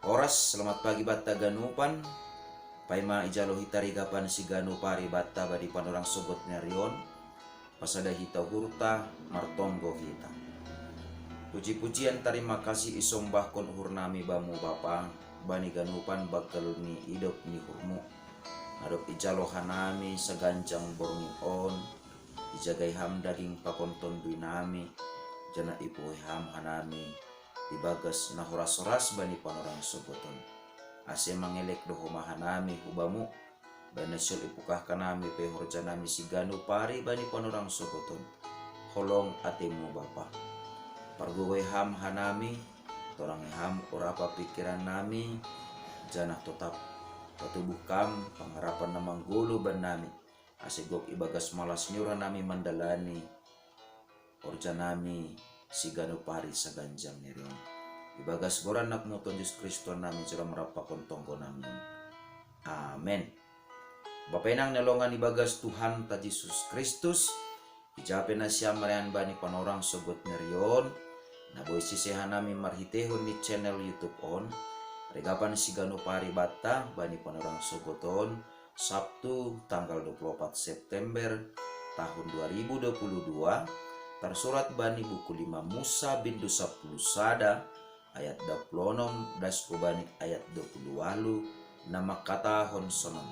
Oras, selamat pagi batta ganupan. Paima ijalo hitari gapan si ganu pari batta badi panorang sogot ngarion. Pasada hita hurta martonggo hita. Puji-pujian terima kasih isombah kon hurnami bamu bapa. Bani ganupan bakal ni idop ni hurmu. Adop ijalo hanami sagancang borngin on. Ijagai ham daging pakonton duinami. Jana ipuhe ham hanami. Ibagas na horas-horas bani panorang sogoton. Ase mangelek doho mahanami hubamu. Banasyol ipukah kanami pehorja nami si ganu pari bani panorang sogoton. Holong atemu bapa. Pargowe ham hanami. Torang ham urapa pikiran nami. Janah tetap patubuh kam pengharapan namang gulu ban nami. Ase gok ibagas malas nyura nami mandalani. Orja nami si ganu pari saganjang nirion. Ibagas goran nak muton Yesus Kristus nami cira merapakon tonggo nami. Amen. Bapak inang nelongan ibagas Tuhan ta Yesus Kristus. Ijape na siya marian bani panorang sogot nerion. Na boy sisihan nami marhitehon ni channel YouTube on. Regapan si ganu pari bata bani panorang sogoton. Sabtu tanggal 24 September tahun 2022. Tersurat bani buku 5 Musa bin 10 sada ayat 26 das bani ayat 28 nama katahon sonon.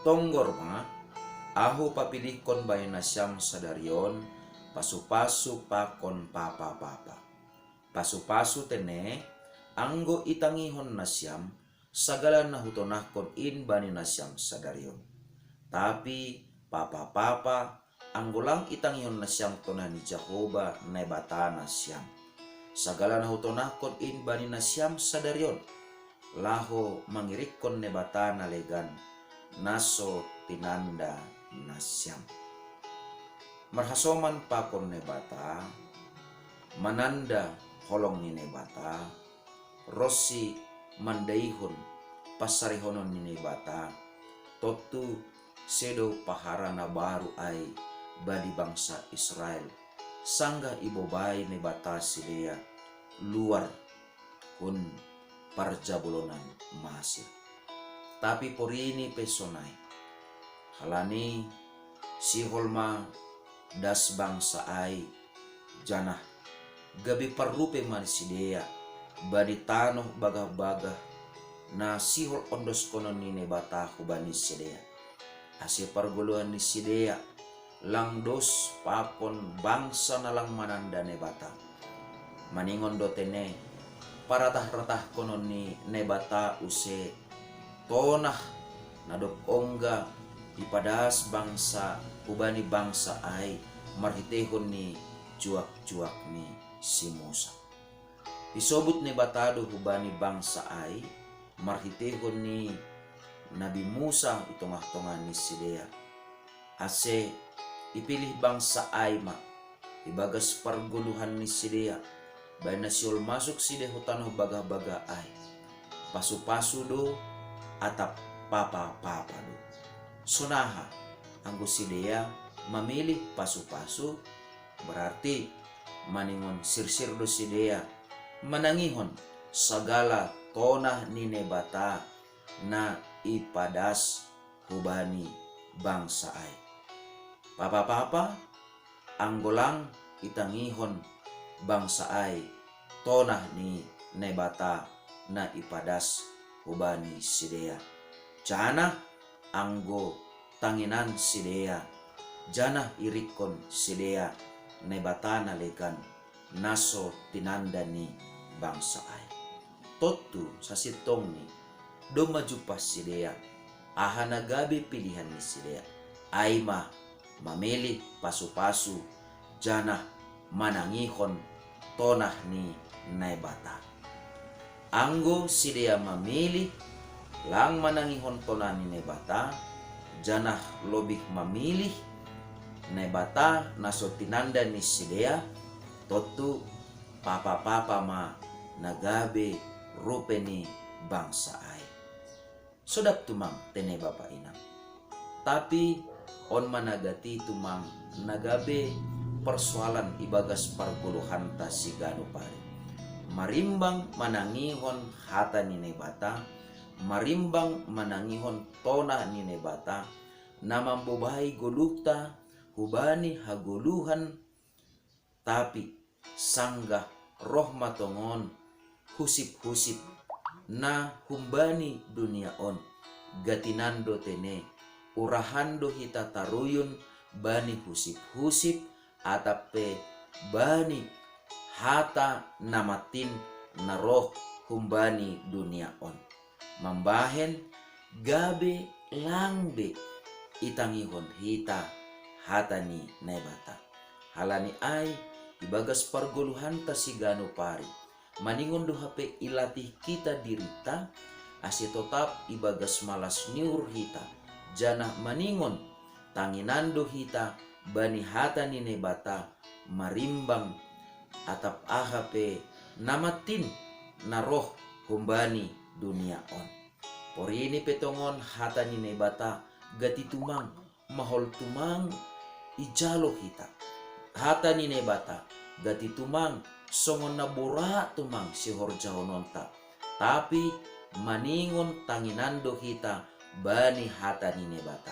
Tonggor ma ahu papilih kon bayi nasyam sadarion pasu-pasu pakon papa-papa. Pasu-pasu tene anggo itangihon nasyam sagala nahutonahkon in bani nasyam sadarion. Tapi papa-papa anggolang itangion na siyang tonani Jehovah na bata na siyam. Sagala na hutonakon in bani na siyam sa daryon. Laho mangirikon ne bata na legan. Naso tinanda na siyam. Marhasoman pa kon ne bata. Mananda holong ni ne bata. Rossi mandaihon pasarihonon ni ne bata. Totu sedo pahara na baru ay badi bangsa Israel sangga ibobai ne batas dia luar kun parjabolonan Masir. Tapi porini pesonai halani si holma das bangsa ai janah gabi parrupe man si dia badi tanoh bagah-bagah na sihol ondos konon ni bataku bani si dia asih parguluhan ni si dia langdos pakon bangsa nalang manandane bata maningon dotene paratah-ratah konon ni nebata use tonah nadop ongga ipadas bangsa ubani bangsa ai marhitehon ni juak-juak ni si Musa. Isobut ni batado hubani bangsa ai marhitehon ni Nabi Musa itongah-tongah ni Sidea. Ase ipilih bangsa Aima ibagas parguluhan ni Sidea. Bayi nasyol masuk side hutano baga-baga ai. Pasu-pasu do atap papa-papa do. Sonaha anggo Sidea memilih pasu-pasu berarti maningon sir-sir do Sidea manangihon sagala tonah ni nebata na ipadas hubani bangsa ai. Papa-papa anggolang itangihon bangsa ai tonah ni nebata na ipadas hubani Sidea. Jana anggo tanginan Sidea jana irikon Sidea nebata na legan naso tinanda ni bangsa ai. Totu sasitong ni do maju pas Sidea ahana gabi pilihan ni Sidea aima mamilih pasu-pasu janah manangihon tonah ni naibata. Anggo Sidea mamilih lang manangihon tonah ni naibata janah lobih mamilih naibata naso tinanda ni Sidea totu papa-papa ma nagabe rupe ni bangsa ai. Sodap tumang tene bapa inang. Tapi on managati tumang nagabe persoalan ibagas parguluhan ta si ganu pare. marimbang manangihon hata nini bata, marimbang manangihon tona nini bata, namambubahay gulukta hubani haguluhan, tapi sanggah roh matongon husip-husip na humbani duniaon, gatinando tene urahando hita taruyun bani husip-husip atape bani hata namatin na roh humbani duniaon. Mambahen gabe langbe itangihon hita hata ni nebata. Halani ay ibagas parguluhan ta sigano pari. Maningon do hape ilatih kita dirita asi tetap ibagas malas niur hita. Jana maningon tanginando hita bani hata ni nebata marimbang atap ahape namatin na roh humbani dunia on. Pori ini petongon hata ni nebata gati tumang mahol tumang ijalo hita. Hata ni nebata gati tumang songon nabura tumang si horja hononta. Tapi maningon tanginando hita bani hata ni nebata.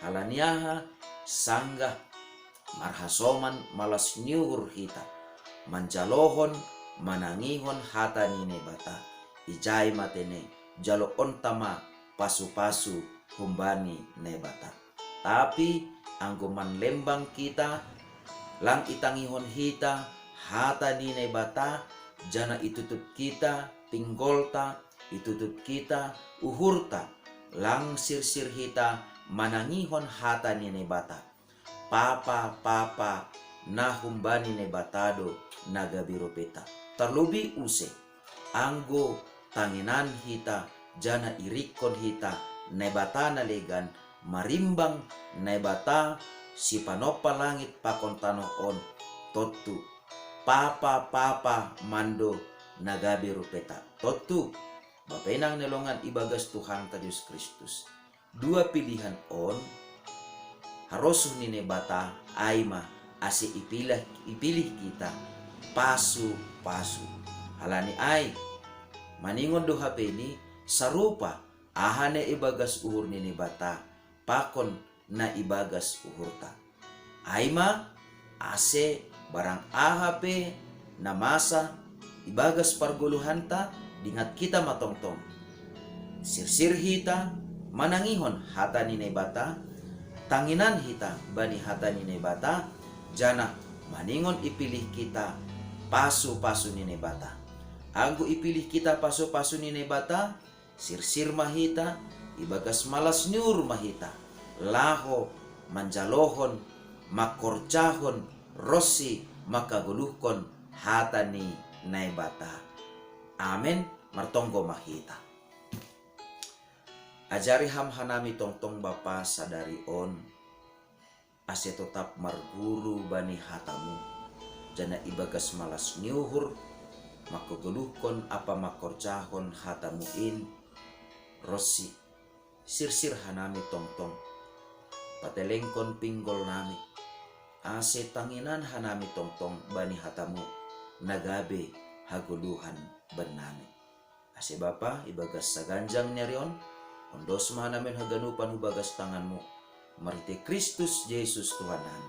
Halaniaha sanggah marhasoman malas nyuhur hita. Manjalohon manangihon hata ni nebata. Ijai matene jalo ontama pasu-pasu humbani nebata. Tapi angguman lembang kita lang itangihon hita hata ni nebata, jana itutup kita pinggolta, itutup kita uhurta, lang sir-sir hita manangihon hata ni nebata. Papa na humbani nebatado nagabiro peta. Terlebih use anggo tanginan hita jana irikon hita nebata na legan marimbang nebata si panopa langit pakontanoon totu papa mando nagabi rupeta totu bapenang nelongan ibagas Tuhan ta Yesus Kristus. Dua pilihan on harus ni nebata aima ase ipilih kita pasu halani ay maningon do hapeni sarupa ahane ibagas uhur ni nebata pakon na ibagas uhurta. Aima ase barang ahape na masa ibagas parguluhanta dingat kita matongtong. Sirsir hita manangihon hata ni nebata, tanginan hita bani hata ni nebata, jana maningon ipilih kita pasu-pasu ni nebata. Anggo ipilih kita pasu-pasu ni nebata, sirsir mahita ibagas malas nyur mahita. Laho manjalohon makorjahon rosi makaguluhkon hata ni naibata. Amen martonggo mahita. Ajari ham hanami tongtong bapa sadari on ase tetap marguru bani hatamu jana ibagas malas nyuhur makaguluhkon apa makorjahon hatamu in rosi sirsir hanami tongtong patelengkon pinggol nami ase tanginan hanami tongtong bani hatamu nagabe haguluhan benami ase bapa ibagas saganjang nyarion ondos mahanamen haganupan hubagas tanganmu marite Kristus Yesus Tuhanan.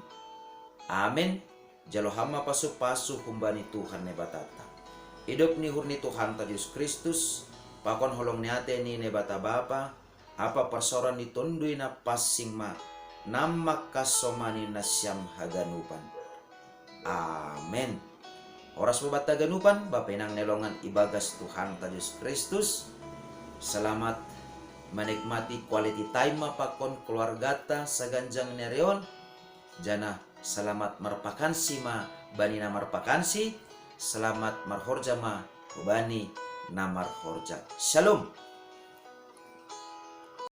Amen. Jalo hama pasu-pasu kumbani Tuhan nebatata hidup ni hurni Tuhan ta Yesus Kristus pakon holong niate ni nebata bapa apa persoran ditundui na passing ma namak kasomani nasyam haganupan. Amen. Oras babat taganupan bapenang nelongan ibagas Tuhan ta Yesus Kristus. Selamat menikmati quality time pakon keluargata saganjang nereon. Jana selamat marpakansi ma bani na marpakansi. Selamat marhorja ma bani na marhorja. Shalom.